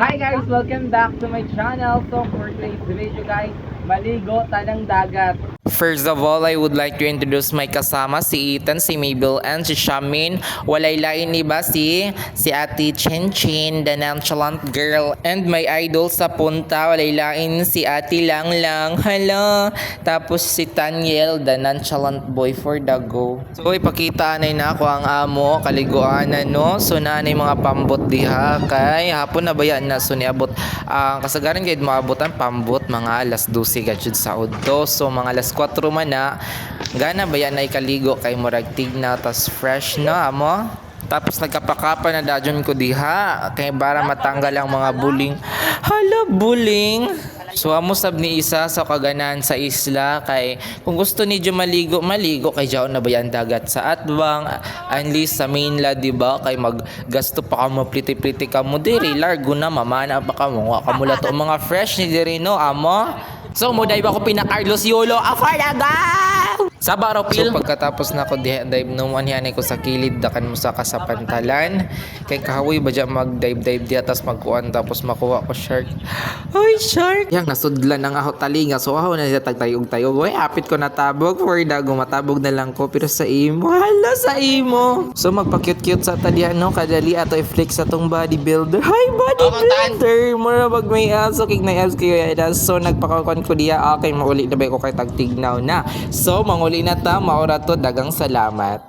Hi guys! Welcome back to my channel. So for today's video guys, maligo tanang dagat. First of all, I would like to introduce my kasama, si Ethan, si Mabel, and si Shamin. Walay lain iba si Ate Chin Chin, the nonchalant girl. And my idol sa punta, walay lain si Ate Lang Lang. Hello! Tapos si Taniel, the nonchalant boy for the go. So ipakita na ako ang amo, kaliguan na no. So nanay mga pambot diha kay hapon na bayan na so niabot ang kasagaran gid maabotan pambot mga alas 12 gajud sa udto. So mga alas 4 man na gana bayan na ikaligo kay murag tigna tas fresh na amo. Tapos nagkapakapa na dajon ko diha kay para matanggal ang mga buling. Hala buling. So amo sab ni isa sa kaganan sa isla kay kung gusto ni maligo kay jaon na bayan dagat sa atbang unli sa mainland di ba kay maggasto pa ka mo pliti-pliti ka mo diri largo na mamana pa ka mo wa ka mula to mga fresh ni diri no amo. So mo dive ako pina Carlos Yolo Afaraga. Sa baropil. So pagkatapos na ako dive numan yan ko sa kilid dakan mo sa kasapantalan kay kahoy ba dyan mag-dive diya tas magkuan tapos makuha ko shark. Ay shark. Yang nasudlan ng aho talinga so aho na siya tagtayog-tayog. Uy apit ko natabog for dago matabog na lang ko pero sa imo. Hala sa imo. So magpa-cute-cute sa tadihan no kadali ato i-flex sa tong bodybuilder. Hi bodybuilder. Mura pag may aso kig na abs kayo yan. So nagpakakon ko diya okay mauli na ba ko kay tagtignaw na. So manguli na ta maura to dagang salamat.